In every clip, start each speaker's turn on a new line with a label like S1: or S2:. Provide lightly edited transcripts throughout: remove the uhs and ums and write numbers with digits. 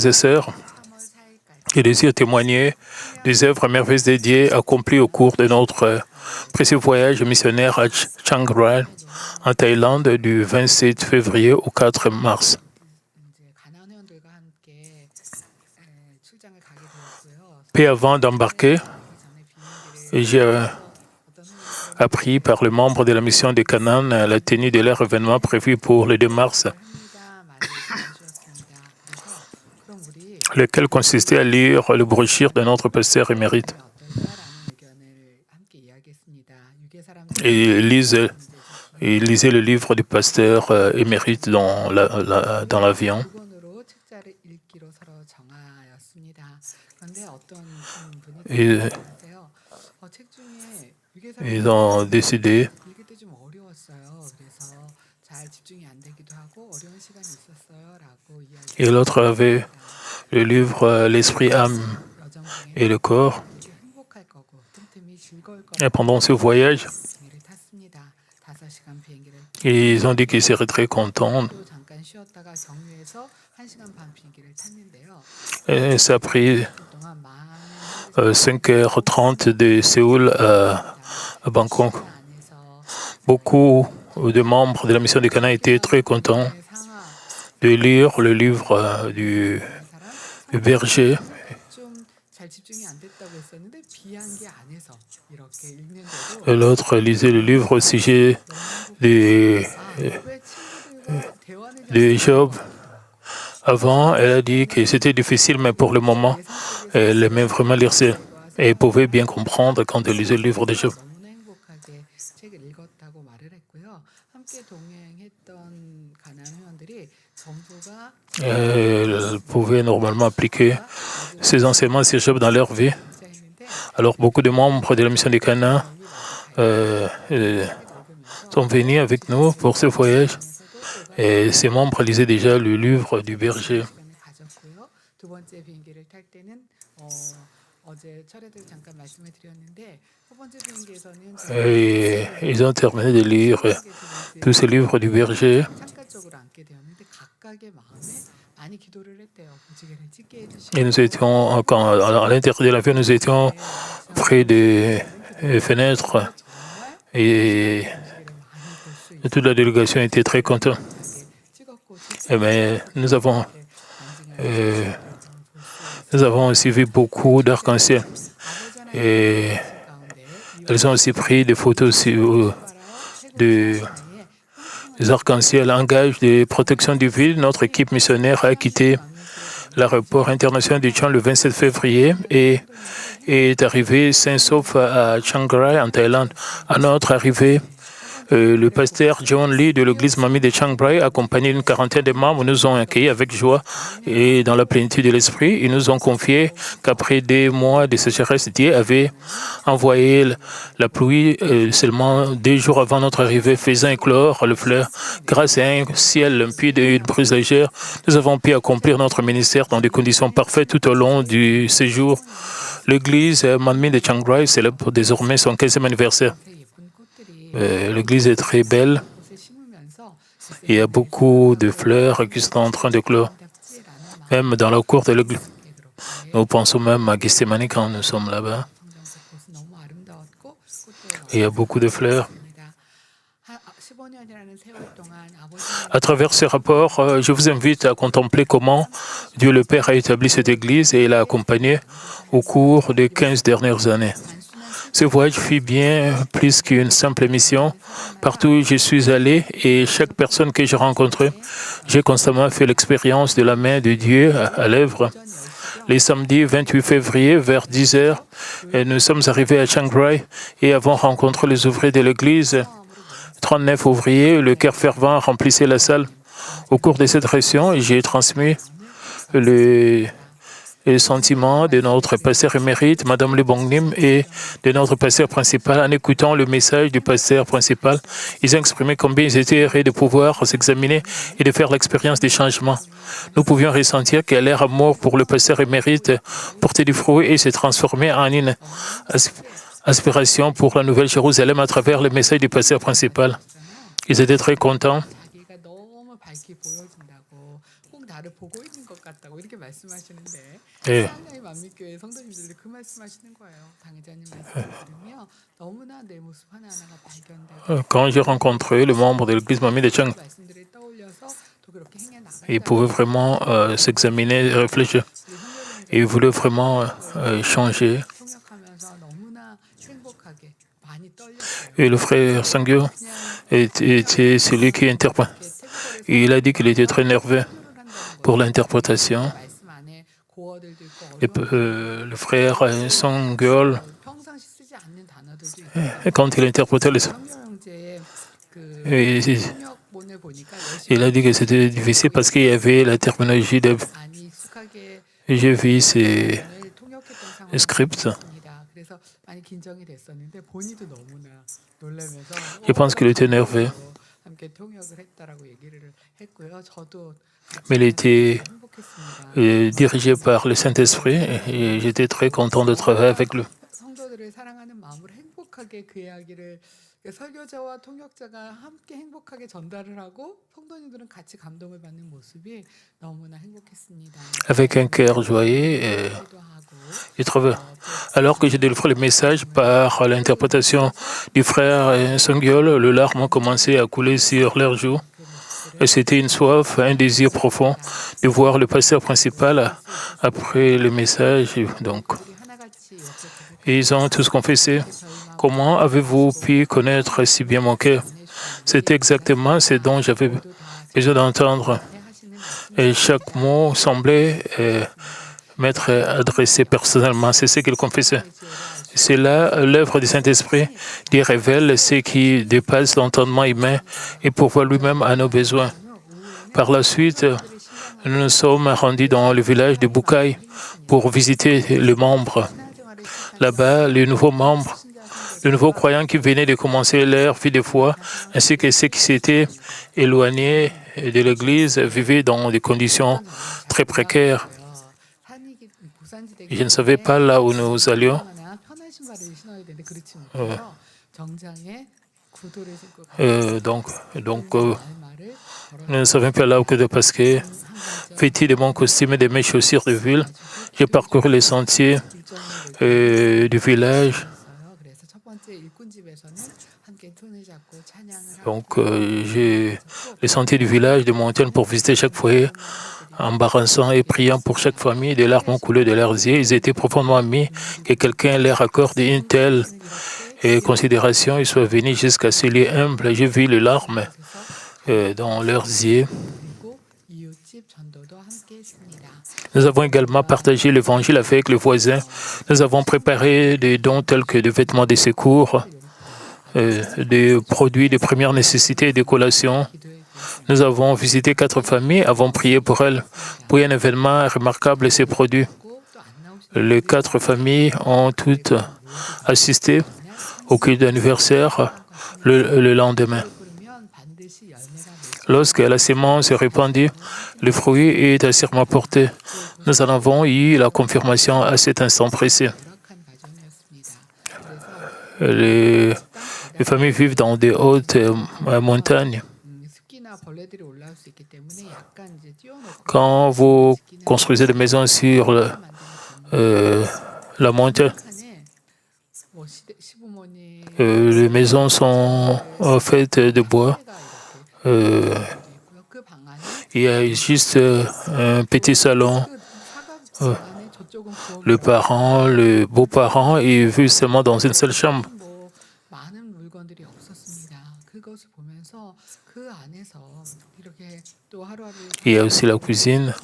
S1: et sœurs, qui désirent témoigner des œuvres merveilleuses dédiées accomplies au cours de notre précieux voyage missionnaire à Chiang Rai, en Thaïlande, du 27 février au 4 mars. Peu avant d'embarquer, j'ai appris par le membre de la mission de Canaan la tenue de leur événement prévu pour le 2 mars, lequel consistait à lire le brochure de notre pasteur émérite. Et lisait le livre du pasteur émérite dans l'avion. Et ils ont décidé. Et l'autre avait le livre L'esprit, âme et le corps. Et pendant ce voyage, ils ont dit qu'ils seraient très contents. Et ça a pris 5h30 de Séoul à Bangkok. Beaucoup de membres de la mission de Canaan étaient très contents de lire le livre du berger. Et l'autre lisait le livre au sujet de Job. Avant, elle a dit que c'était difficile, mais pour le moment, elle aimait vraiment lire ça. Et elle pouvait bien comprendre quand elle lisait le livre de Job. Elle pouvait normalement appliquer ces enseignements sur Job dans leur vie. Alors, beaucoup de membres de la mission de Canaan sont venus avec nous pour ce voyage. Et ces membres lisaient déjà le livre du berger. Et ils ont terminé de lire tous ces livres du berger. Et nous étions, à l'intérieur de l'avion, nous étions près des fenêtres et toute la délégation était très contente. Mais nous avons aussi vu beaucoup d'arc-en-ciel. Et elles ont aussi pris des photos des arcs-en-ciel en gage de protection du ville. Notre équipe missionnaire a quitté l'aéroport international de Chiang le 27 février et est arrivé sain et sauf à Chiang Rai en Thaïlande. À notre arrivée, le pasteur John Lee de l'église Mamie de Chiang Rai, accompagné d'une quarantaine de membres, nous ont accueillis avec joie et dans la plénitude de l'esprit. Ils nous ont confié qu'après des mois de sécheresse, Dieu avait envoyé la pluie seulement 2 jours avant notre arrivée, faisant éclore le fleur. Grâce à un ciel limpide et une brise légère, nous avons pu accomplir notre ministère dans des conditions parfaites tout au long du séjour. L'église Mamie de Chiang Rai célèbre désormais son 15e anniversaire. L'église est très belle. Il y a beaucoup de fleurs qui sont en train de clore, même dans la cour de l'église. Nous pensons même à Gethsemane quand nous sommes là-bas. Il y a beaucoup de fleurs. À travers ce rapport, je vous invite à contempler comment Dieu le Père a établi cette Église et l'a accompagnée au cours des 15 dernières années. Ce voyage fut bien plus qu'une simple mission. Partout où je suis allé et chaque personne que j'ai rencontrée, j'ai constamment fait l'expérience de la main de Dieu à l'œuvre. Les samedis 28 février, vers 10h, nous sommes arrivés à Chiang Rai et avons rencontré les ouvriers de l'église. 39 ouvriers, le cœur fervent remplissait la salle. Au cours de cette réunion, j'ai transmis le sentiments de notre pasteur émérite, Mme Le Bongnim, et de notre pasteur principal. En écoutant le message du pasteur principal, ils ont exprimé combien ils étaient heureux de pouvoir s'examiner et de faire l'expérience des changements. Nous pouvions ressentir que leur amour pour le pasteur émérite portait du fruit et s'est transformé en une aspiration pour la Nouvelle Jérusalem à travers le message du pasteur principal. Ils étaient très contents. Et quand j'ai rencontré le membre de l'église Mamie de Chang, il pouvait vraiment s'examiner, réfléchir. Et il voulait vraiment changer. Et le frère Sangyo était celui qui interprète. Il a dit qu'il était très nerveux pour l'interprétation. Et le frère Sangyo, quand il interprétait il a dit que c'était difficile parce qu'il y avait la terminologie de... J'ai vu ces scripts. Je pense qu'il était nerveux. Mais il était dirigé par le Saint-Esprit et j'étais très content de travailler avec lui. Avec un cœur joyeux, je travaille. Alors que j'ai délivré le message par l'interprétation du frère Songyol, les larmes ont commencé à couler sur leurs joues. Et c'était une soif, un désir profond de voir le pasteur principal après le message. Donc, ils ont tous confessé. Comment avez-vous pu connaître si bien mon cœur? C'était exactement ce dont j'avais besoin d'entendre. Et chaque mot semblait m'être adressé personnellement. C'est ce qu'il confessait. C'est là l'œuvre du Saint-Esprit qui révèle ce qui dépasse l'entendement humain et pourvoit lui-même à nos besoins. Par la suite, nous nous sommes rendus dans le village de Bukai pour visiter les membres. Là-bas, les nouveaux membres, les nouveaux croyants qui venaient de commencer leur vie de foi, ainsi que ceux qui s'étaient éloignés de l'Église, vivaient dans des conditions très précaires. Je ne savais pas là où nous allions. Donc, nous ne savions pas là où que parce que, vêtu de mon costume et de mes chaussures de ville, j'ai parcouru les sentiers du village. Donc, j'ai les sentiers du village de montagne pour visiter chaque foyer, embarrassant et priant pour chaque famille. Des larmes ont coulé de leurs yeux. Ils étaient profondément amis que quelqu'un leur accorde une telle considération. Ils soient venus jusqu'à ce lieu humble. J'ai vu les larmes dans leurs yeux. Nous avons également partagé l'évangile avec les voisins. Nous avons préparé des dons tels que des vêtements de secours, des produits de première nécessité et des collations. Nous avons visité 4 familles, avons prié pour elles. Puis un événement remarquable s'est produit. Les 4 familles ont toutes assisté au culte d'anniversaire le lendemain. Lorsque la semence se répandit, le fruit est assurément porté. Nous en avons eu la confirmation à cet instant précis. Les familles vivent dans des hautes montagnes. Quand vous construisez des maisons sur la montagne, les maisons sont faites de bois. Il y a juste un petit salon. Le parent, le beau-parent est vu seulement dans une seule chambre. Il y a aussi la cuisine.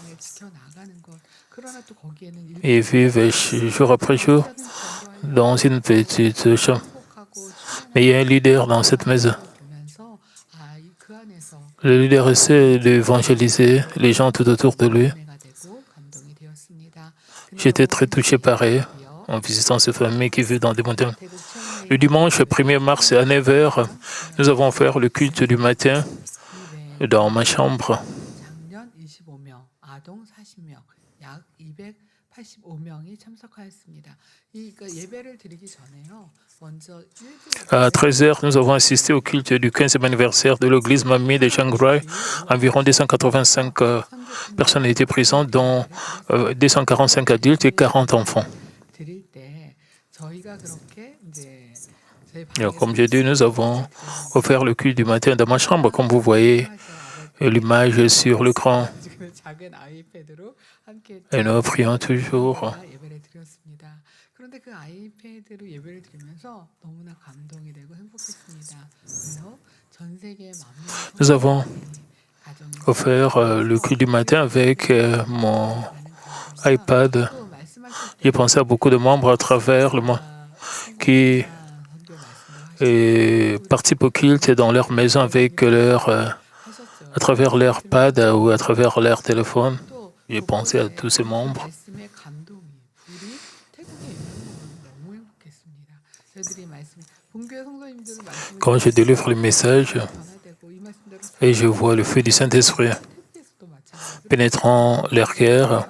S1: Et ils vivent jour après jour dans une petite chambre. Mais il y a un leader dans cette maison. Le leader essaie d'évangéliser les gens tout autour de lui. J'étais très touché par eux en visitant ces familles qui vivent dans des montagnes. Le dimanche 1er mars à 9h, nous avons fait le culte du matin dans ma chambre. À 13 heures, nous avons assisté au culte du 15e anniversaire de l'église Mamie de Chiang Rai. Environ 285 personnes étaient présentes, dont 245 adultes et 40 enfants. Comme j'ai dit, nous avons offert le culte du matin dans ma chambre, comme vous voyez l'image sur l'écran. Et nous prions toujours. Nous avons offert le culte du matin avec mon iPad. J'ai pensé à beaucoup de membres à travers le monde qui participent au culte dans leur maison avec à travers leur pad ou à travers leur téléphone. J'ai pensé à tous ces membres. Quand je délivre le message et je vois le feu du Saint-Esprit pénétrant leur cœur,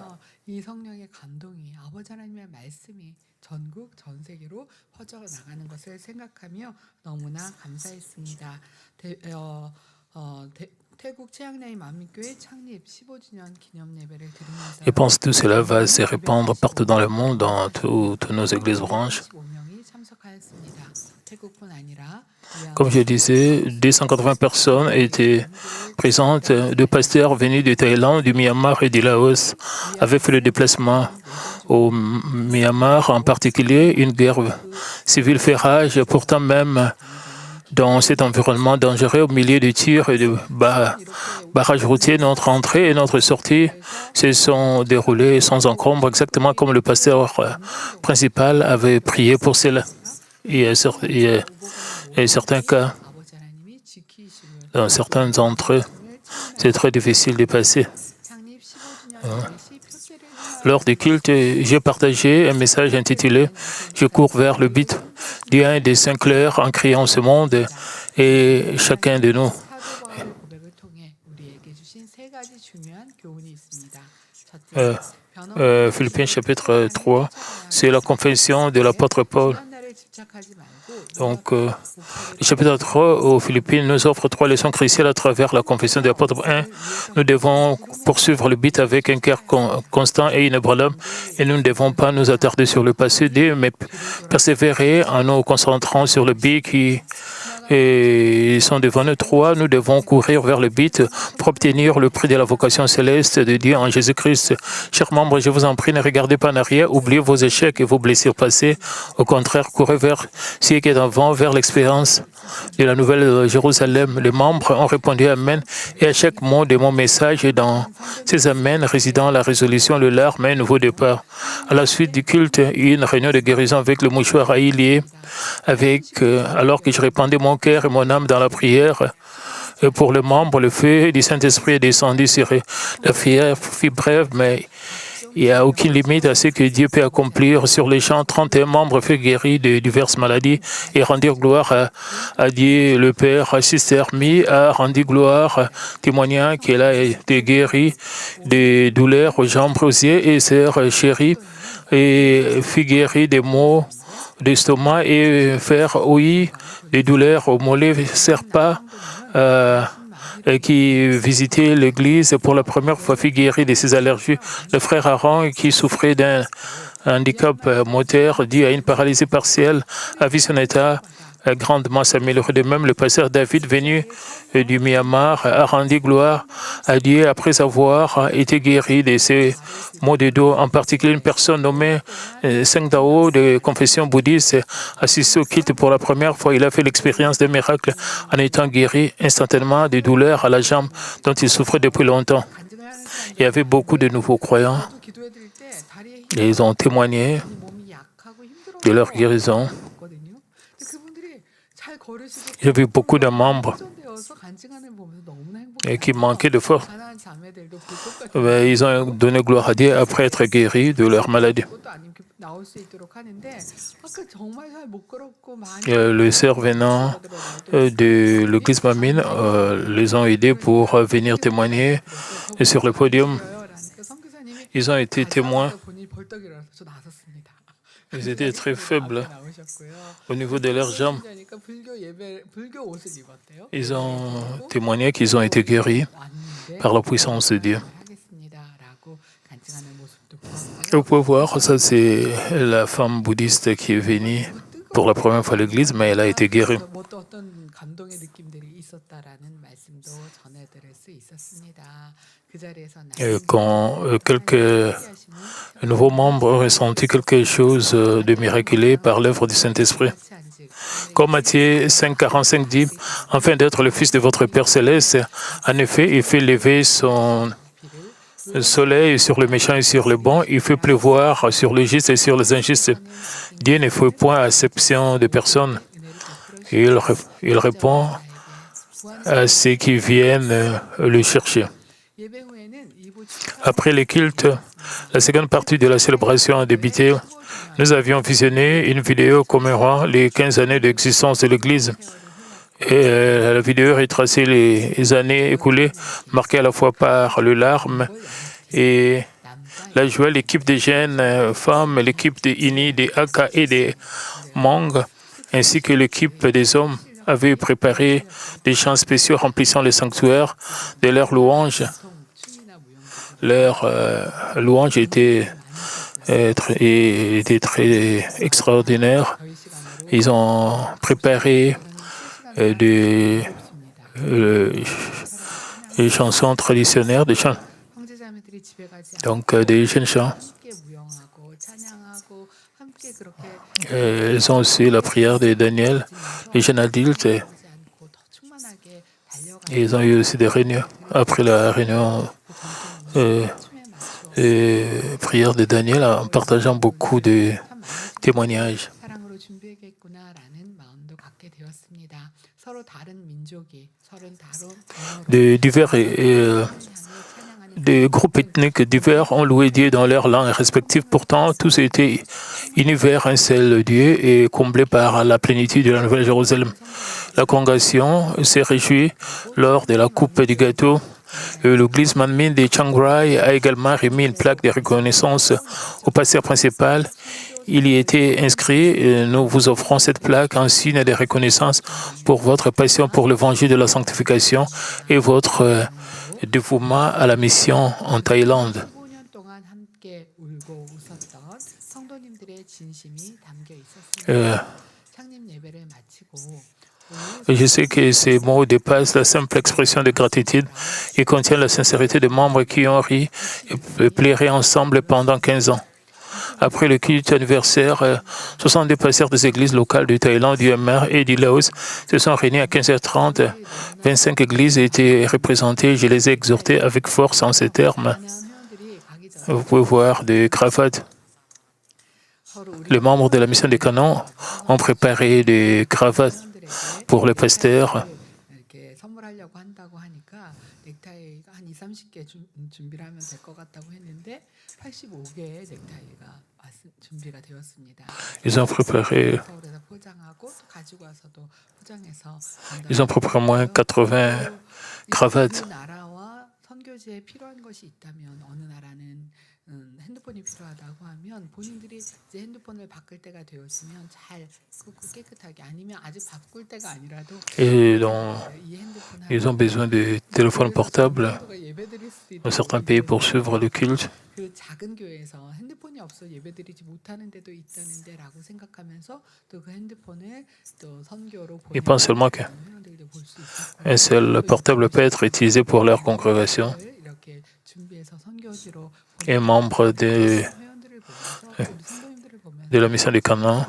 S1: je pense que tout cela va se répandre partout dans le monde, dans toutes nos églises branches. Comme je disais, 280 personnes étaient présentes. Deux pasteurs venus de Thaïlande, du Myanmar et du Laos avaient fait le déplacement au Myanmar, en particulier. Une guerre civile fait rage, pourtant même dans cet environnement dangereux, au milieu de tirs et de barrages routiers, notre entrée et notre sortie se sont déroulées sans encombre, exactement comme le pasteur principal avait prié pour cela. Il y a certains cas, dans certains d'entre eux, c'est très difficile de passer. Lors du culte, j'ai partagé un message intitulé « Je cours vers le but » d'un des 5 heures en criant ce monde et chacun de nous. Philippiens chapitre 3, c'est la confession de l'apôtre Paul. Donc, le chapitre 3 aux Philippines nous offre 3 leçons cruciales à travers la confession de l'apôtre. 1. Nous devons poursuivre le but avec un cœur constant et inébranlable, et nous ne devons pas nous attarder sur le passé. 2. Mais persévérer en nous concentrant sur le but qui sont devant nous. 3. Nous devons courir vers le but pour obtenir le prix de la vocation céleste de Dieu en Jésus-Christ. Chers membres, je vous en prie, ne regardez pas en arrière, oubliez vos échecs et vos blessures passées. Au contraire, courez vers ce qui est avant, vers l'expérience de la nouvelle Jérusalem. Les membres ont répondu Amen, et à chaque mot de mon message et dans ces Amen résidant la résolution, le larme et un nouveau départ. À la suite du culte, une réunion de guérison avec le mouchoir à lié, alors que je répandais mon cœur et mon âme dans la prière. Et pour le membre, le feu du Saint-Esprit est descendu sur eux. La prière fut brève, mais il n'y a aucune limite à ce que Dieu peut accomplir. Sur les champs, 31 membres furent guéris de diverses maladies et rendirent gloire à Dieu le Père. Sister Mi a rendu gloire, témoignant qu'elle a été guérie des douleurs aux jambes, aux yeux, et Sœur Chérie fut guérie des maux d'estomac et faire ouïe des douleurs aux mollets. Serpa qui visitait l'église pour la première fois fut guéri de ses allergies. Le frère Aaron, qui souffrait d'un handicap moteur dû à une paralysie partielle, a vu son état grandement s'améliorer. De même, le pasteur David, venu du Myanmar, a rendu gloire à Dieu après avoir été guéri de ses maux de dos. En particulier, une personne nommée Seng Dao de confession bouddhiste assisté au culte pour la première fois. Il a fait l'expérience d'un miracle en étant guéri instantanément des douleurs à la jambe dont il souffrait depuis longtemps. Il y avait beaucoup de nouveaux croyants et ils ont témoigné de leur guérison. Il y avait beaucoup de membres qui manquaient de force. Ils ont donné gloire à Dieu après être guéris de leur maladie. Les sœurs venant de l'église Mamine les ont aidés pour venir témoigner sur le podium. Ils ont été témoins. Ils étaient très faibles au niveau de leurs jambes. Ils ont témoigné qu'ils ont été guéris par la puissance de Dieu. Vous pouvez voir, ça c'est la femme bouddhiste qui est venue pour la première fois à l'église, mais elle a été guérie. Et quand quelques nouveaux membres ont ressenti quelque chose de miraculeux par l'œuvre du Saint-Esprit. Comme Matthieu 5,45 dit, afin d'être le Fils de votre Père céleste, en effet, il fait lever son soleil sur les méchants et sur les bons, il fait pleuvoir sur les justes et sur les injustes. Dieu ne fait point acception de personne. Il répond à ceux qui viennent le chercher. Après le culte, la seconde partie de la célébration a débuté. Nous avions visionné une vidéo commémorant les 15 années d'existence de l'Église. Et la vidéo retraçait les années écoulées, marquées à la fois par les larmes et la joie. L'équipe des jeunes femmes, l'équipe des Ini, des Aka et des Hmong, ainsi que l'équipe des hommes, avaient préparé des chants spéciaux remplissant le sanctuaire de leurs louanges. Leurs louanges étaient très extraordinaires. Ils ont préparé des chansons traditionnelles, des chants. Donc des jeunes chants. Ils ont aussi la prière de Daniel, les jeunes adultes. Et ils ont eu aussi des réunions. Après la réunion, prière de Daniel, en partageant beaucoup de témoignages. Des groupes ethniques divers ont loué Dieu dans leurs langues respectives. Pourtant, tous étaient unis vers un seul Dieu et comblés par la plénitude de la Nouvelle Jérusalem. La congrégation s'est réjouie lors de la coupe du gâteau. L'église Manmin de Chiang Rai a également remis une plaque de reconnaissance au pasteur principal. Il y était inscrit: nous vous offrons cette plaque en signe de reconnaissance pour votre passion pour l'évangile de la sanctification et votre dévouement à la mission en Thaïlande. Je sais que ces mots dépassent la simple expression de gratitude. Ils contiennent la sincérité des membres qui ont ri et pleuré ensemble pendant 15 ans. Après le culte anniversaire, 62 pasteurs des églises locales du Thaïlande, du Myanmar et du Laos se sont réunis à 15h30. 25 églises étaient représentées. Je les ai exhortés avec force en ces termes. Vous pouvez voir des cravates. Les membres de la mission des canons ont préparé des cravates pour les pasteurs. Ils ont préparé au moins 80 cravates. Et donc, ils ont besoin de téléphones portables dans certains pays pour suivre le culte. Ils pensent seulement qu'un seul portable peut être utilisé pour leur congrégation. Et membre de la mission des canons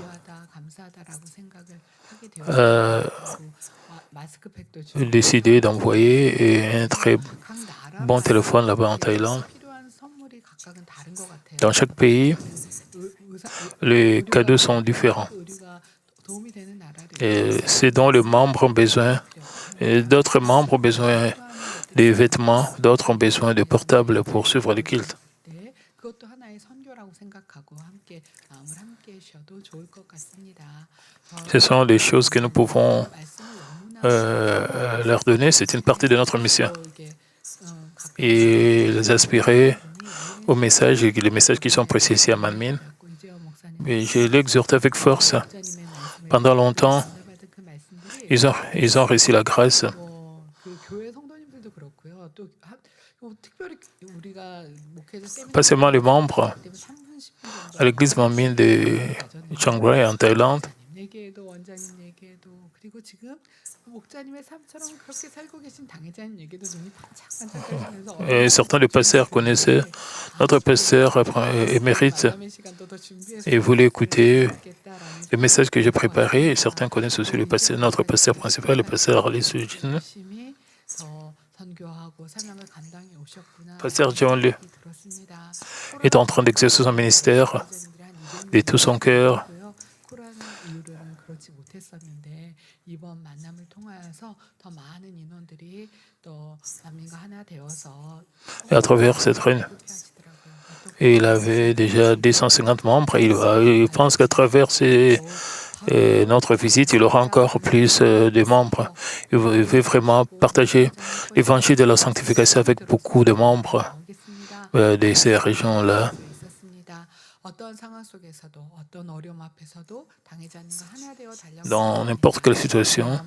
S1: a décidé d'envoyer un très bon téléphone là-bas en Thaïlande. Dans chaque pays, les cadeaux sont différents. Et c'est dont les membres ont besoin. Et d'autres membres ont besoin des vêtements, d'autres ont besoin de portables pour suivre le culte. Ce sont les choses que nous pouvons leur donner. C'est une partie de notre mission. Et les aspirer aux messages, les messages qui sont précisés à Manmin. Mais je l'exhorte avec force. Pendant longtemps, ils ont reçu la grâce. Pas seulement les membres à l'église Manmin de Chiang Rai en Thaïlande. Et certains des pasteurs connaissaient notre pasteur émérite et voulaient écouter le message que j'ai préparé. Et certains connaissent aussi notre pasteur principal, le pasteur Lee Soo-jin. Pasteur John Lee est en train d'exercer son ministère de tout son cœur. Et à travers cette réunion, il avait déjà 250 membres. Il pense qu'à travers notre visite, il aura encore plus de membres. Il veut vraiment partager l'évangile de la sanctification avec beaucoup de membres de ces régions-là. Dans n'importe quelle situation.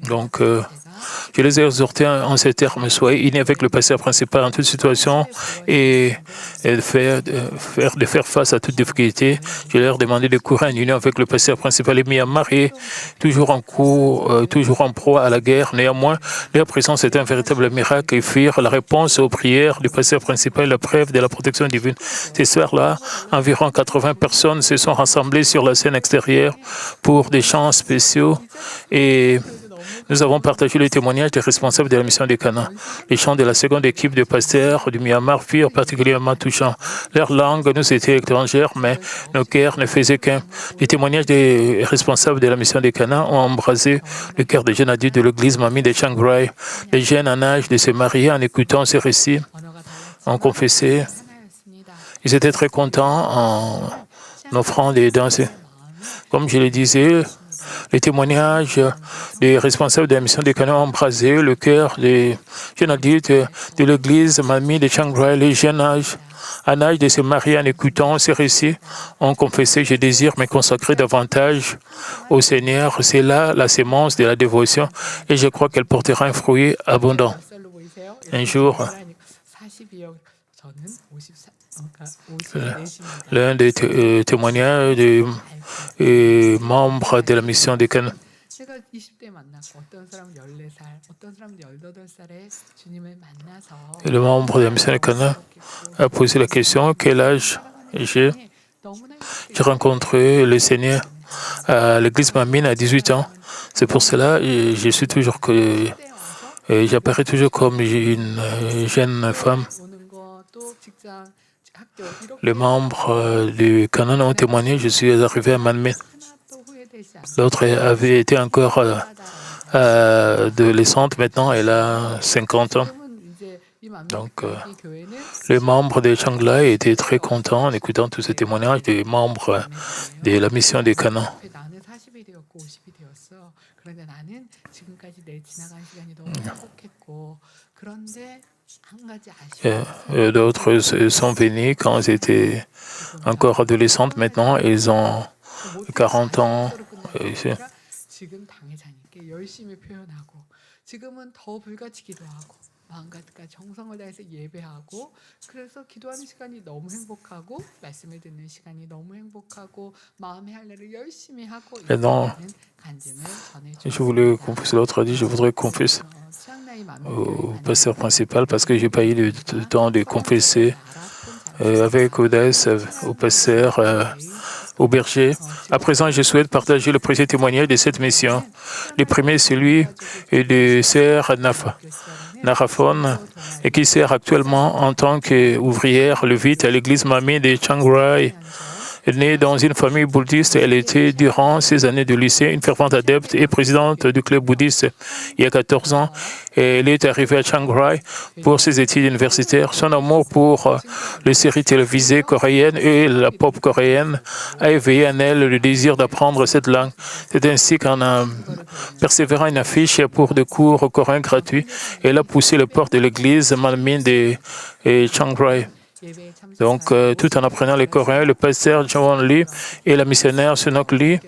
S1: Donc, je les ai exhortés en ces termes, soyez unis avec le pasteur principal en toute situation et de faire face à toute difficulté. Je leur ai demandé de courir en union avec le pasteur principal. Et Myanmar est toujours en cours, toujours en proie à la guerre. Néanmoins, leur présence est un véritable miracle et firent la réponse aux prières du pasteur principal, la preuve de la protection divine. Ces soirs-là, environ 80 personnes se sont rassemblées sur la scène extérieure pour des chants spéciaux et nous avons partagé le témoignage des responsables de la mission des Canaan. Les chants de la seconde équipe de pasteurs du Myanmar furent particulièrement touchants. Leur langue nous était étrangère, mais nos cœurs ne faisaient qu'un. Les témoignages des responsables de la mission des Canaan ont embrasé le cœur des jeunes adultes de l'église Manmin de Chiang Rai. Les jeunes en âge de se marier en écoutant ces récits ont confessé. Ils étaient très contents en offrant des danses. Comme je le disais, les témoignages des responsables de la mission des Canaan ont embrasé le cœur des jeunes adultes de l'église Manmin de Chiang Rai. Les jeunes en âge de se marier en écoutant ces récits ont confessé « Je désire me consacrer davantage au Seigneur ». C'est là la sémence de la dévotion et je crois qu'elle portera un fruit abondant. Un jour, l'un des témoignages des membres de la mission des Canaan. Le membre de la mission des Canaan a posé la question « Quel âge j'ai ?» J'ai rencontré le Seigneur à l'église Manmin à 18 ans. C'est pour cela que je suis toujours j'apparais toujours comme une jeune femme. Les membres du Canaan ont témoigné, je suis arrivé à Manmin. L'autre avait été encore adolescente, maintenant elle a 50 ans. Donc, les membres de Chiang Rai étaient très contents en écoutant tous ces témoignages des membres de la mission des Canaan. D'autres sont venus quand ils étaient encore adolescentes. Maintenant, ils ont 40 ans. Maintenant, je voulais confesser, l'autre a dit, je voudrais confesser au pasteur principal parce que je n'ai pas eu le temps de confesser avec audace au pasteur, au berger. À présent, je souhaite partager le précieux témoignage de cette mission. Le premier, celui de sœur Narafon, et qui sert actuellement en tant qu'ouvrière levite à l'église Manmin de Chiang Rai. Née dans une famille bouddhiste, elle était, durant ses années de lycée, une fervente adepte et présidente du club bouddhiste il y a 14 ans. Et elle est arrivée à Chiang Rai pour ses études universitaires. Son amour pour les séries télévisées coréennes et la pop coréenne a éveillé en elle le désir d'apprendre cette langue. C'est ainsi qu'en persévérant une affiche pour des cours coréens gratuits, elle a poussé les portes de l'église Manmin de Chiang Rai. Donc, tout en apprenant le coréen, le pasteur John Lee et la missionnaire Sunok Lee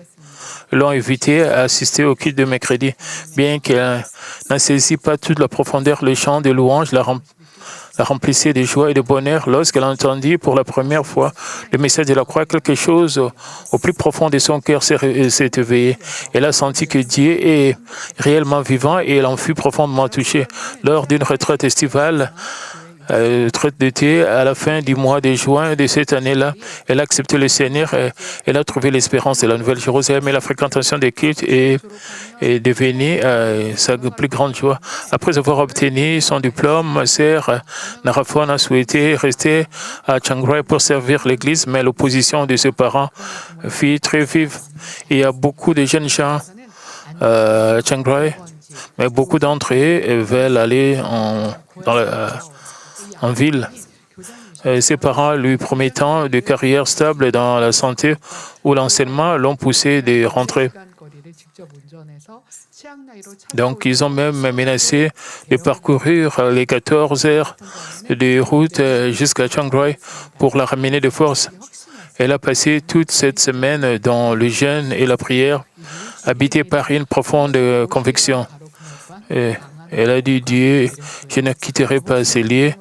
S1: l'ont invité à assister au culte de mercredi. Bien qu'elle n'en saisit pas toute la profondeur, le chant de louange la remplissait de joie et de bonheur lorsqu'elle entendit pour la première fois le message de la croix. Quelque chose au plus profond de son cœur s'est éveillé. Elle a senti que Dieu est réellement vivant et elle en fut profondément touchée. Lors d'une retraite estivale, retraite d'été, à la fin du mois de juin de cette année-là, elle a accepté le Seigneur, elle a trouvé l'espérance de la Nouvelle-Jérusalem et la fréquentation des cultes est devenue sa plus grande joie. Après avoir obtenu son diplôme, ma sœur Narafon a souhaité rester à Chiang Rai pour servir l'Église, mais l'opposition de ses parents fut très vive. Il y a beaucoup de jeunes gens à Chiang Rai, mais beaucoup d'entre eux veulent aller en ville. Ses parents lui promettant de carrière stable dans la santé ou l'enseignement l'ont poussé de rentrer. Donc, ils ont même menacé de parcourir les 14 heures de route jusqu'à Chiang Rai pour la ramener de force. Elle a passé toute cette semaine dans le jeûne et la prière, habitée par une profonde conviction. Elle a dit, Dieu, je ne quitterai pas ces lieux,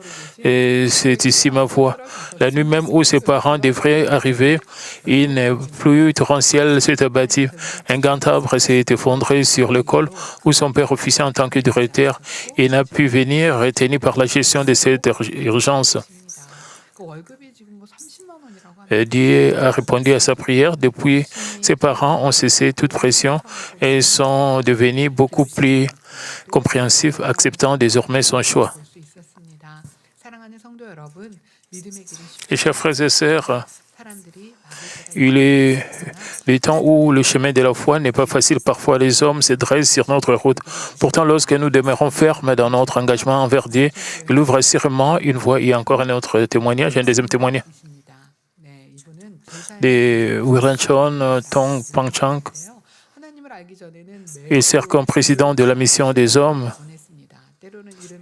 S1: et c'est ici ma voie. La nuit même où ses parents devraient arriver, une pluie torrentielle s'est abattue. Un grand arbre s'est effondré sur le col où son père officiait en tant que directeur et n'a pu venir, retenu par la gestion de cette urgence. Dieu a répondu à sa prière. Depuis, ses parents ont cessé toute pression et sont devenus beaucoup plus compréhensifs, acceptant désormais son choix. Et chers frères et sœurs, il est des temps où le chemin de la foi n'est pas facile. Parfois, les hommes se dressent sur notre route. Pourtant, lorsque nous demeurons fermes dans notre engagement envers Dieu, il ouvre assurément une voie. Il y a encore un autre témoignage, un deuxième témoignage. De Wiranchon Tong Pangchang. Il sert comme président de la mission des hommes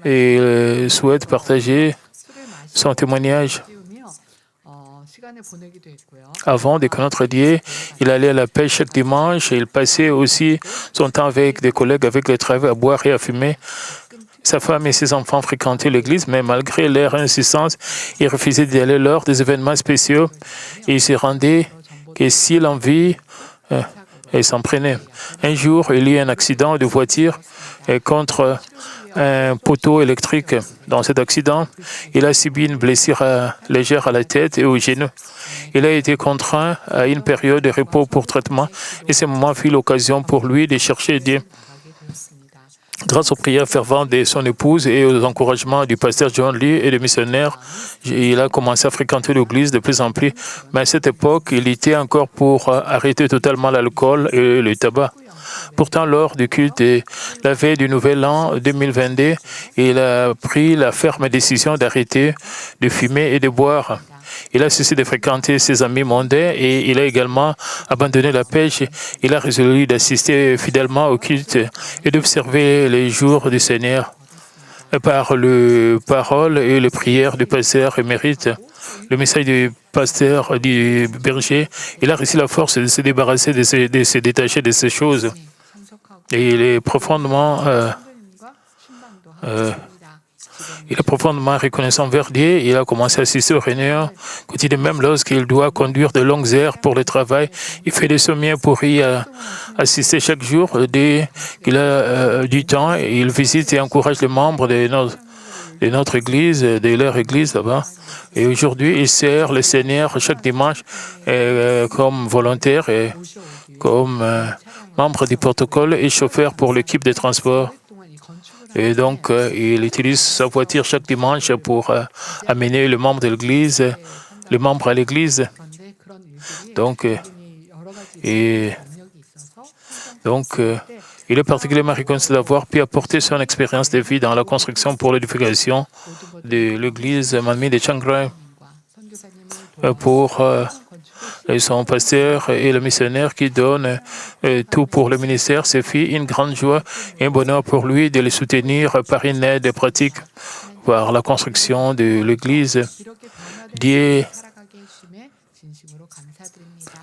S1: et il souhaite partager son témoignage. Avant de connaître Dieu, il allait à la pêche chaque dimanche et il passait aussi son temps avec des collègues avec les travaux à boire et à fumer. Sa femme et ses enfants fréquentaient l'église, mais malgré leur insistance, il refusait d'y aller lors des événements spéciaux. Et il se rendait que s'il en vit, il s'en prenait. Un jour, il y a eu un accident de voiture contre un poteau électrique. Dans cet accident, il a subi une blessure légère à la tête et au genou. Il a été contraint à une période de repos pour traitement et ce moment fut l'occasion pour lui de chercher Dieu. Grâce aux prières ferventes de son épouse et aux encouragements du pasteur John Lee et des missionnaires, il a commencé à fréquenter l'église de plus en plus. Mais à cette époque, il était encore pour arrêter totalement l'alcool et le tabac. Pourtant, lors du culte de la veille du Nouvel An 2022, il a pris la ferme décision d'arrêter de fumer et de boire. Il a cessé de fréquenter ses amis mondains et il a également abandonné la pêche. Il a résolu d'assister fidèlement au culte et d'observer les jours du Seigneur par les paroles et les prières du pasteur émérite. Le message du pasteur, du berger, il a reçu la force de se débarrasser, de se détacher de ces choses. Et il est profondément reconnaissant envers Dieu. Il a commencé à assister aux réunions quotidiennes, même lorsqu'il doit conduire de longues heures pour le travail. Il fait de son mieux pour y assister chaque jour. Dès qu'il a du temps, il visite et encourage les membres de notre église, de leur église là-bas. Et aujourd'hui, il sert le Seigneur chaque dimanche comme volontaire et comme membre du protocole et chauffeur pour l'équipe de transport. Et donc, il utilise sa voiture chaque dimanche pour amener les membres de l'église, les membres à l'église. Donc, et donc, il est particulièrement reconnaissant d'avoir pu apporter son expérience de vie dans la construction pour l'édification de l'église Manmin de Chiang Rai pour son pasteur et le missionnaire qui donne tout pour le ministère. C'est une grande joie et un bonheur pour lui de les soutenir par une aide pratique par la construction de l'église. Dieu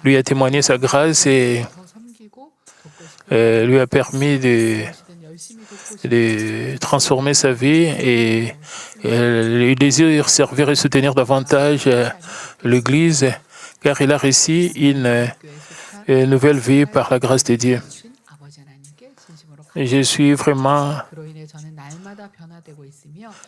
S1: lui a témoigné sa grâce et lui a permis de transformer sa vie et il désire servir et soutenir davantage l'Église car il a réussi une nouvelle vie par la grâce de Dieu. Et je suis vraiment,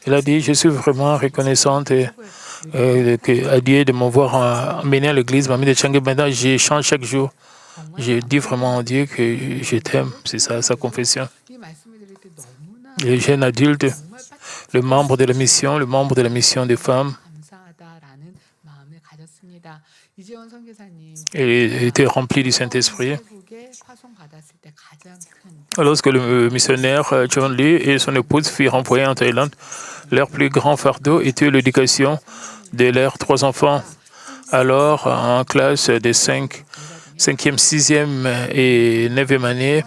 S1: il a dit, je suis vraiment reconnaissante à Dieu de m'avoir amené à l'église Manmin de Chiang Rai. Maintenant, j'échange chaque jour. Je dis vraiment à Dieu que je t'aime. C'est ça, sa confession. Les jeunes adultes, le membre de la mission des femmes, il était rempli du Saint-Esprit. Lorsque le missionnaire John Lee et son épouse furent envoyés en Thaïlande, leur plus grand fardeau était l'éducation de leurs 3 enfants. Alors, en classe de 5e, 6e et 9e année,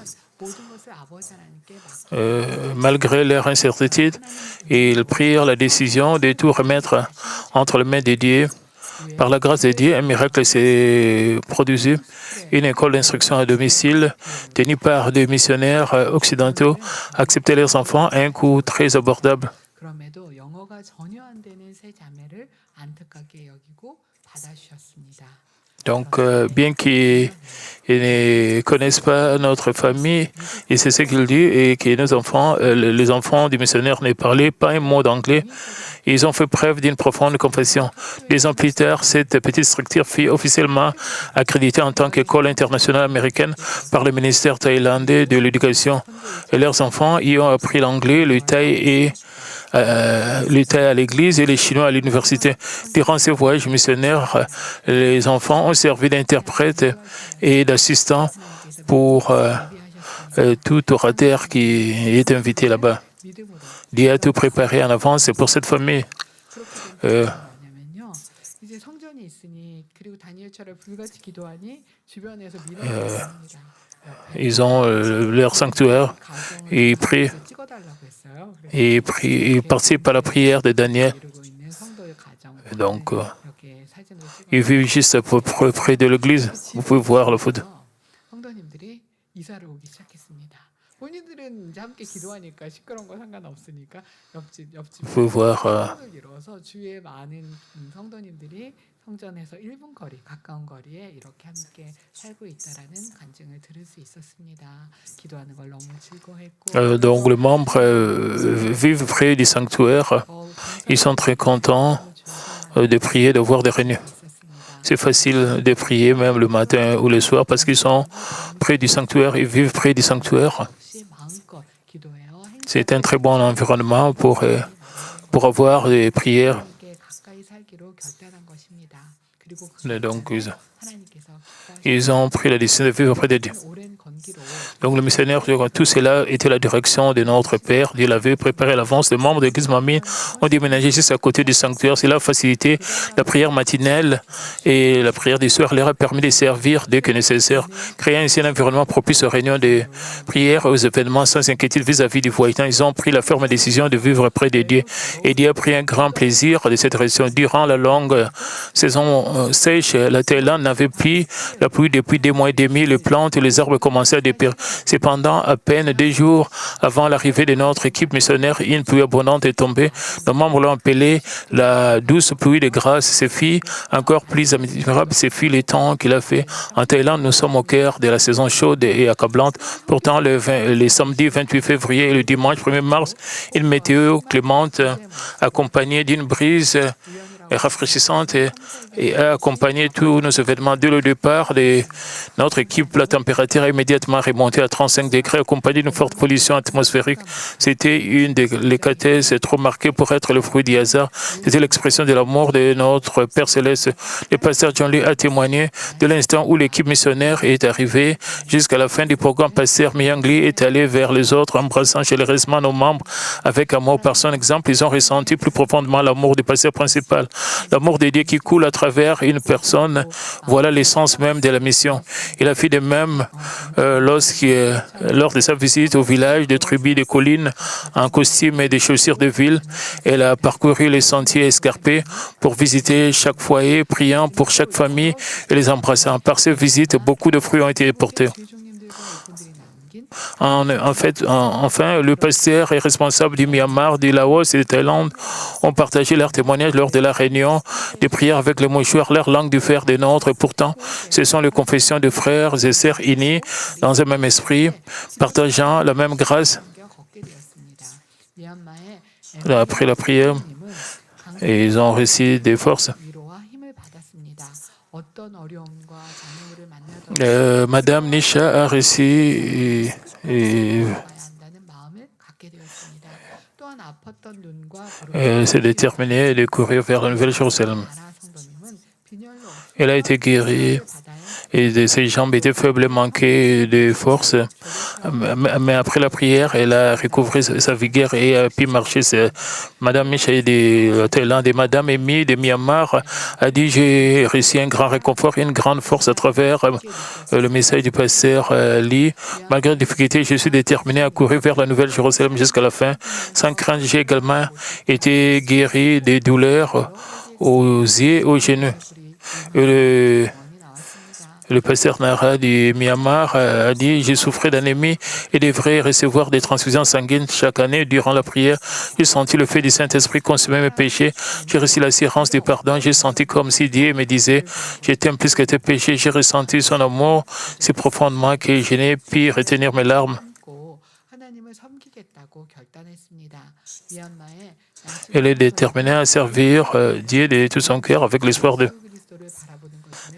S1: malgré leur incertitude, ils prirent la décision de tout remettre entre les mains de Dieu. Par la grâce de Dieu, un miracle s'est produit. Une école d'instruction à domicile, tenue par des missionnaires occidentaux, acceptait leurs enfants à un coût très abordable. Donc, bien qu'ils ne connaissent pas notre famille, et c'est ce qu'il dit, et que nos enfants, les enfants du missionnaire ne parlaient pas un mot d'anglais, ils ont fait preuve d'une profonde confession. 2 ans plus tard, cette petite structure fut officiellement accréditée en tant qu'école internationale américaine par le ministère thaïlandais de l'Éducation. Et leurs enfants y ont appris l'anglais, le thaï à l'église et les chinois à l'université. Durant ces voyages missionnaires, les enfants ont servi d'interprètes et d'assistants pour tout orateur qui est invité là-bas. Dieu a tout préparé en avance pour cette famille. Ils ont leur sanctuaire et ils participent à la prière de Daniel. Donc, ils vivent juste près de l'église. Vous pouvez voir la photo. Vous pouvez voir
S2: 성전에서 1분 거리, 가까운 거리에 이렇게 함께 살고 있다라는 간증을 들을 수 있었습니다. 기도하는 걸 너무 즐거워했고.
S1: Donc les membres vivent près du sanctuaire. Ils sont très contents de prier, de voir des réunions. C'est facile de prier même le matin ou le soir parce qu'ils sont près du sanctuaire, ils vivent près du sanctuaire. C'est un très bon environnement pour avoir des prières. Donc, ils ont pris la décision de vivre près de Dieu. Donc, le missionnaire, tout cela était la direction de notre Père. Dieu l'avait préparé à l'avance. Les membres de l'église Manmin ont déménagé juste à côté du sanctuaire. Cela a facilité la prière matinale et la prière du soir leur a permis de servir dès que nécessaire, créant ainsi un environnement propice aux réunions de prière et aux événements sans inquiétude vis-à-vis du voisin. Ils ont pris la ferme décision de vivre près de Dieu. Et Dieu a pris un grand plaisir de cette réaction. Durant la longue saison sèche, la Thaïlande n'avait plus la pluie depuis 2 mois et demi. Les plantes et les arbres commençaient à dépérir. Cependant, à peine 2 jours avant l'arrivée de notre équipe missionnaire, une pluie abondante est tombée. Nos membres l'ont appelée la douce pluie de grâce. Ce fut encore plus admirable. Ce fut le temps qu'il a fait. En Thaïlande, nous sommes au cœur de la saison chaude et accablante. Pourtant, les samedis 28 février et le dimanche 1er mars, une météo clémente accompagnée d'une brise et rafraîchissante et a accompagné tous nos événements. Dès le départ de notre équipe, la température a immédiatement remonté à 35 degrés, accompagnée d'une forte pollution atmosphérique. C'était une délicatesse trop marquée pour être le fruit du hasard. C'était l'expression de l'amour de notre Père Céleste. Le pasteur John Lee a témoigné de l'instant où l'équipe missionnaire est arrivée jusqu'à la fin du programme. Pasteur Myung Lee est allé vers les autres, embrassant chaleureusement nos membres avec amour. Par son exemple, ils ont ressenti plus profondément l'amour du pasteur principal. L'amour de Dieu qui coule à travers une personne, voilà l'essence même de la mission. Il a fait de même lors de sa visite au village de Truby des collines, en costume et des chaussures de ville. Elle a parcouru les sentiers escarpés pour visiter chaque foyer, priant pour chaque famille et les embrassant. Par ces visites, beaucoup de fruits ont été portés. Enfin, le pasteur et responsable du Myanmar, du Laos et de Thaïlande ont partagé leur témoignage lors de la réunion de prière avec les mouchoirs, leur langue du fer des nôtres. Pourtant, ce sont les confessions de frères et sœurs unis dans un même esprit, partageant la même grâce. Après la prière, ils ont reçu des forces. Madame Nisha a reçu elle s'est déterminée de courir vers la Nouvelle-Jérusalem. Elle a été guérie et ses jambes étaient faibles, manquaient de force. Mais après la prière, elle a recouvré sa vigueur et a pu marcher. Madame Michel de Thaïlande et Madame Amy de Myanmar a dit: j'ai reçu un grand réconfort et une grande force à travers le message du pasteur Lee. Malgré les difficultés, je suis déterminé à courir vers la Nouvelle-Jérusalem jusqu'à la fin. Sans crainte, j'ai également été guéri des douleurs aux yeux et aux genoux. Le pasteur Nara du Myanmar a dit: j'ai souffert d'anémie et devrais recevoir des transfusions sanguines chaque année. Durant la prière, j'ai senti le feu du Saint-Esprit consumer mes péchés. J'ai reçu l'assurance du pardon. J'ai senti comme si Dieu me disait: je t'aime plus que tes péchés. J'ai ressenti son amour si profondément que je n'ai pu retenir mes larmes. Elle est déterminée à servir Dieu de tout son cœur avec l'espoir de...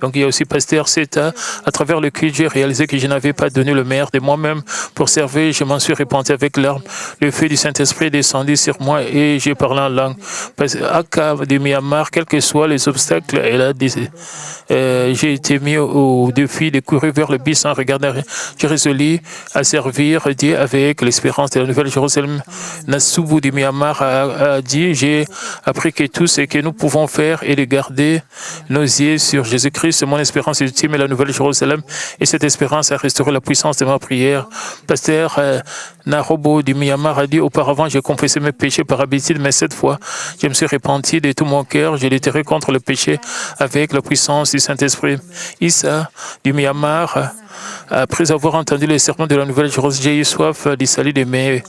S1: Donc il y a aussi pasteur Seta. À travers le culte, j'ai réalisé que je n'avais pas donné le meilleur de moi-même pour servir. Je m'en suis repenti avec larmes. Le feu du Saint-Esprit est descendu sur moi et j'ai parlé en langue. Aka de Myanmar, quels que soient les obstacles, elle a dit, j'ai été mis au défi de courir vers le but sans regarder rien. J'ai résolu à servir Dieu avec l'espérance de la Nouvelle-Jérusalem. Nasubu du Myanmar a dit: j'ai appris que tout ce que nous pouvons faire est de garder nos yeux sur Jésus-Christ. Mon espérance ultime est la Nouvelle-Jérusalem et cette espérance a restauré la puissance de ma prière. Pasteur Narobo du Myanmar a dit: auparavant, j'ai confessé mes péchés par habitude, mais cette fois, je me suis repenti de tout mon cœur. J'ai lutté contre le péché avec la puissance du Saint-Esprit. Issa du Myanmar, après avoir entendu les sermons de la Nouvelle-Jérusalem, j'ai eu soif du salut de mes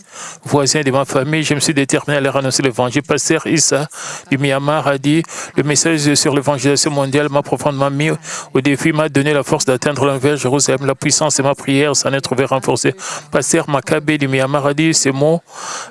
S1: voisins et de ma famille. Je me suis déterminé à leur annoncer l'évangile. Pasteur Issa du Myanmar a dit: le message sur l'évangélisation mondiale m'a profondément mis au défi, m'a donné la force d'atteindre la Nouvelle-Jérusalem. La puissance de ma prière s'en est trouvée renforcée. Pasteur Makabe du Myanmar a dit: ces mots,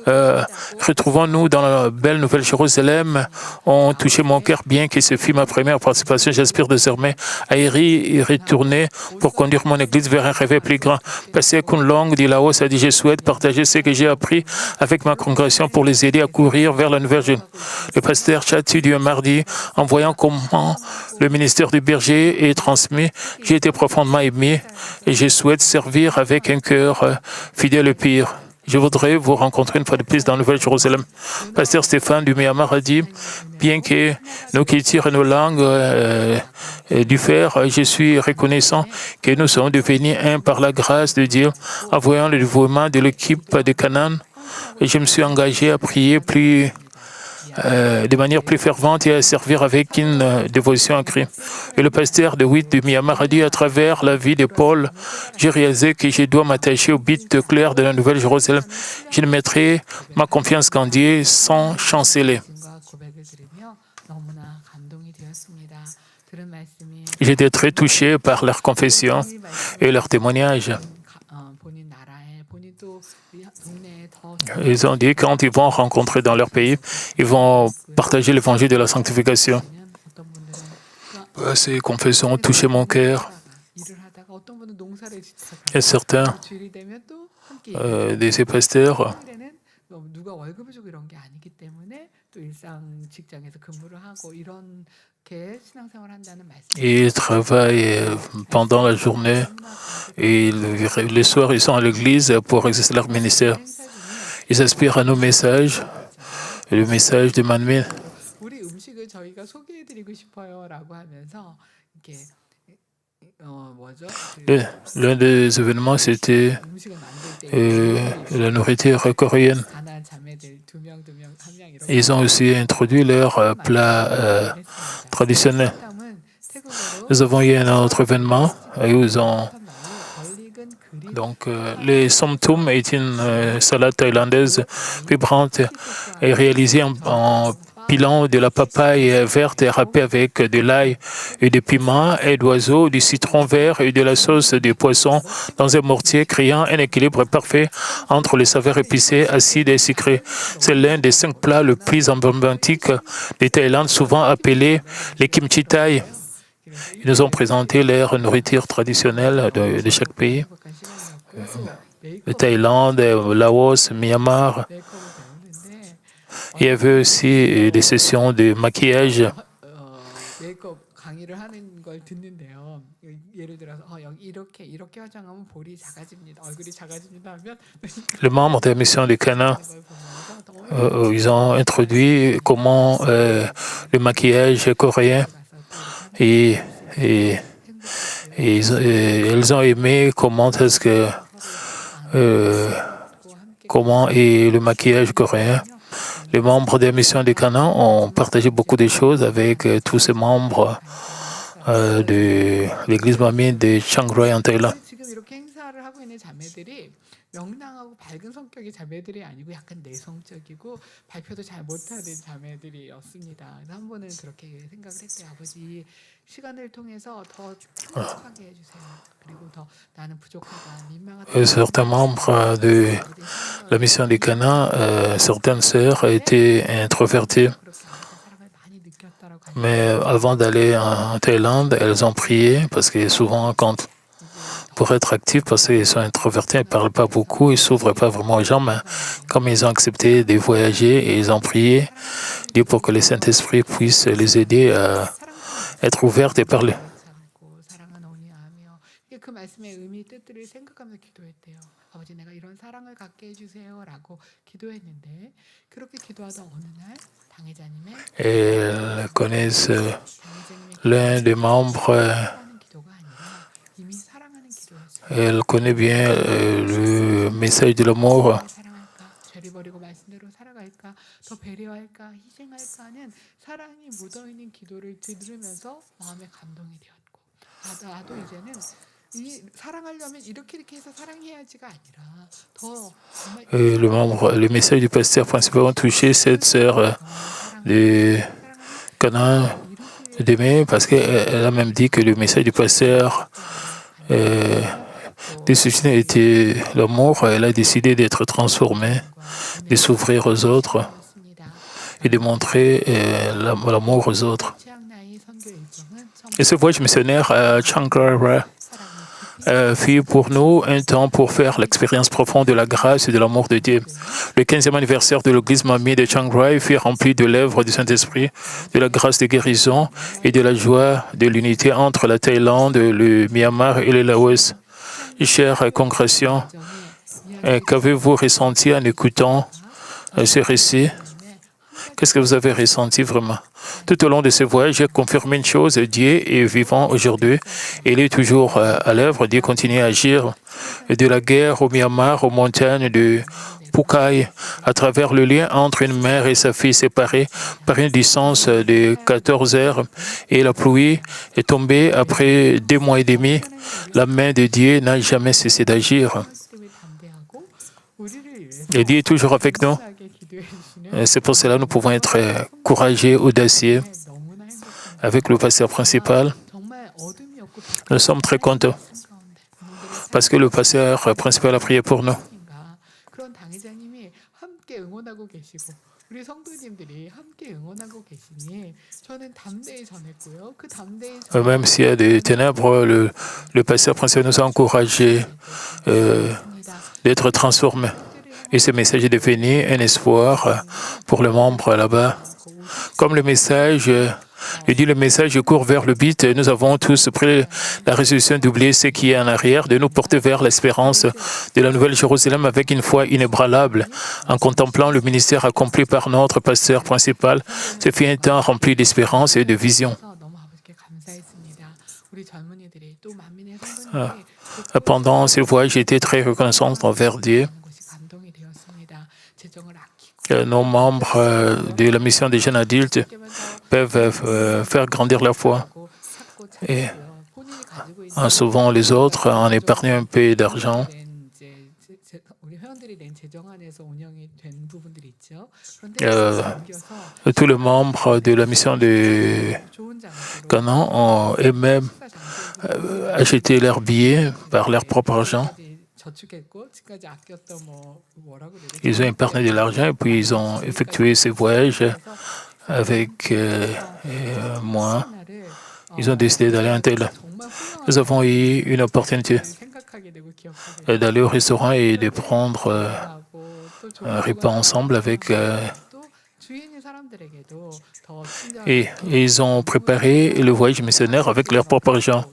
S1: retrouvons-nous dans la belle Nouvelle-Jérusalem, ont touché mon cœur, bien que ce fût ma première participation. J'aspire désormais à y retourner pour conduire mon Église vers un rêve plus grand. Pasteur Kunlong du Laos a dit: je souhaite partager ce que j'ai appris avec ma congrégation pour les aider à courir vers la Nouvelle-Jérusalem. Le pasteur Chatu du mardi, en voyant comment le ministère du berger est transmis, j'ai été profondément ému et je souhaite servir avec un cœur fidèle et pur. Je voudrais vous rencontrer une fois de plus dans la Nouvelle-Jérusalem. Pasteur Stéphane du Myanmar a dit: bien que nous quittions nos langues du fer, je suis reconnaissant que nous sommes devenus un par la grâce de Dieu. En voyant le dévouement de l'équipe de Canaan, je me suis engagé à prier de manière plus fervente et à servir avec une dévotion accrue. Et le pasteur de Witt du Myanmar a dit: à travers la vie de Paul, j'ai réalisé que je dois m'attacher au but clair de la Nouvelle-Jérusalem. Je ne mettrai ma confiance qu'en Dieu sans chanceler. J'étais très touché par leur confession et leur témoignage. Ils ont dit quand ils vont rencontrer dans leur pays, ils vont partager l'évangile de la sanctification. Ces confessions ont touché mon cœur. Et certains de ces pasteurs
S2: 누가 월급을 주고 이런 게 아니기 때문에 또 일상 직장에서 근무를 하고 이렇게 신앙생활을 한다는 말씀.
S1: ils travaillent pendant la journée et le soir ils sont à l'église pour exercer leur ministère. Ils aspirent à nos messages, le message de Manmin.
S2: 우리 음식을 저희가 소개해드리고 싶어요라고 하면서 이렇게 뭐죠?
S1: L'un des événements, c'était la nourriture coréenne. Ils ont aussi introduit leur plat traditionnel. Nous avons eu un autre événement et ils ont donc les somtum est une salade thaïlandaise vibrante et réalisée en pilant de la papaye verte et râpée avec de l'ail et des piments et d'oiseaux, du citron vert et de la sauce de poisson dans un mortier, créant un équilibre parfait entre les saveurs épicées, acides et sucrées. C'est l'un des 5 plats les plus emblématiques de Thaïlande, souvent appelés les kimchi thaï. Ils nous ont présenté leur nourriture traditionnelle de chaque pays. De Thaïlande, Laos, Myanmar. Il y avait aussi des sessions de maquillage. Les membres de la mission de Cana, ils ont introduit comment le maquillage coréen et ils ont aimé comment est-ce que comment est le maquillage coréen. Les membres de la mission de Canaan ont partagé beaucoup de choses avec tous ces membres de l'église Manmin de Chiang Rai en Thaïlande.
S2: 명랑하고 밝은 성격의 자매들이 아니고 약간 내성적이고 발표도 잘 못하는 자매들이었습니다. 한 번은 그렇게 생각을 했대요. 아버지 시간을 통해서 더 행복하게 해주세요. 그리고 더 나는 부족하다, 민망하다.
S1: Certains membres de la mission de Cana, certaines sœurs étaient introverties. Mais avant d'aller en Thaïlande, elles ont prié parce que souvent quand pour être actifs parce qu'ils sont introvertis, ils ne parlent pas beaucoup, ils ne s'ouvrent pas vraiment aux gens, mais comme ils ont accepté de voyager et ils ont prié, Dieu pour que le Saint-Esprit puisse les aider à être ouverts et parler. Et elles connaissent l'un des membres. Elle connaît bien le message de l'amour. Et le message du pasteur principal a touché cette sœur de Canaan d'aimer parce qu'elle a même dit que le message du pasteur décision était l'amour. Elle a décidé d'être transformée, de s'ouvrir aux autres et de montrer l'amour aux autres. Et ce voyage missionnaire à Chiang Rai fut pour nous un temps pour faire l'expérience profonde de la grâce et de l'amour de Dieu. Le 15e anniversaire de l'église Manmin de Chiang Rai fut rempli de l'œuvre du Saint-Esprit, de la grâce de guérison et de la joie de l'unité entre la Thaïlande, le Myanmar et le Laos. Chère congrégation, qu'avez-vous ressenti en écoutant ce récit? Qu'est-ce que vous avez ressenti vraiment? Tout au long de ce voyage, j'ai confirmé une chose, Dieu est vivant aujourd'hui. Il est toujours à l'œuvre. Dieu continue à agir. De la guerre au Myanmar, aux montagnes de Pukai, à travers le lien entre une mère et sa fille séparées par une distance de 14 heures. Et la pluie est tombée après 2 mois et demi. La main de Dieu n'a jamais cessé d'agir. Et Dieu est toujours avec nous. C'est pour cela que nous pouvons être courageux, audacieux. Avec le pasteur principal, nous sommes très contents parce que le pasteur principal a prié pour nous.
S2: 응원하고 계시고 우리 성도님들이 함께 응원하고 계시니 저는 담대히 전했고요. 그 담대히
S1: Même s'il y a des ténèbres, le pasteur principal nous a encouragés d'être transformés. Et ce message est devenu un espoir pour les membres là-bas. Comme le message, le message court vers le but, nous avons tous pris la résolution d'oublier ce qui est en arrière, de nous porter vers l'espérance de la Nouvelle Jérusalem avec une foi inébranlable. En contemplant le ministère accompli par notre pasteur principal, ce fut un temps rempli d'espérance et de vision. Pendant ce voyage, j'étais très reconnaissant envers Dieu. Nos membres de la mission des jeunes adultes peuvent faire grandir leur foi. Et en sauvant les autres, en épargnant un peu d'argent, tous les membres de la mission de Canaan ont eux-mêmes acheté leurs billets par leur propre argent. Ils ont épargné de l'argent et puis ils ont effectué ces voyages avec moi. Ils ont décidé d'aller en Thaïlande. Nous avons eu une opportunité d'aller au restaurant et de prendre un repas ensemble avec... et ils ont préparé le voyage missionnaire avec leur propre argent.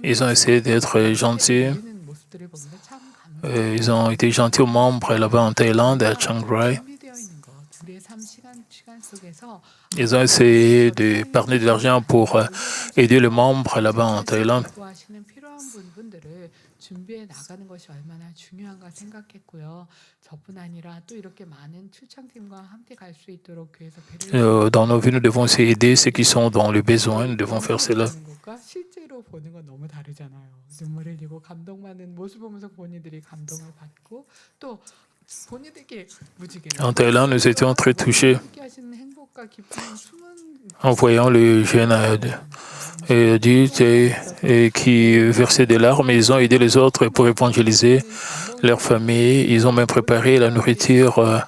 S1: Ils ont essayé d'être gentils. Ils ont été gentils aux membres là-bas en Thaïlande, à Chiang Rai. Ils ont essayé de parler de l'argent pour aider les membres là-bas en Thaïlande. Dans nos vies, nous devons aussi aider ceux qui sont dans le besoin. Nous devons faire cela. En Thaïlande, nous étions très touchés en voyant les jeunes adultes et qui versaient des larmes. Ils ont aidé les autres pour évangéliser leur famille. Ils ont même préparé la nourriture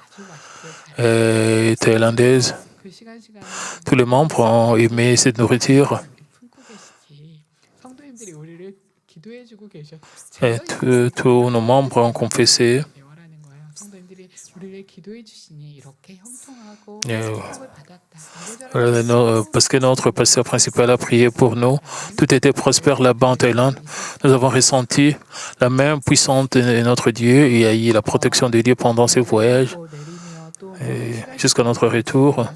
S1: thaïlandaise. Tous les membres ont aimé cette nourriture. Et tous nos membres ont confessé. Parce que notre pasteur principal a prié pour nous, tout était prospère là-bas en Thaïlande. Nous avons ressenti la main puissante de notre Dieu et il y a eu la protection de Dieu pendant ce voyage jusqu'à notre retour.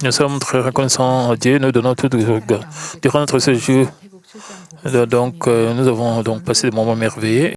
S1: Nous sommes très reconnaissants à Dieu, nous donnons tout durant notre séjour. Donc, nous avons passé des moments merveilleux.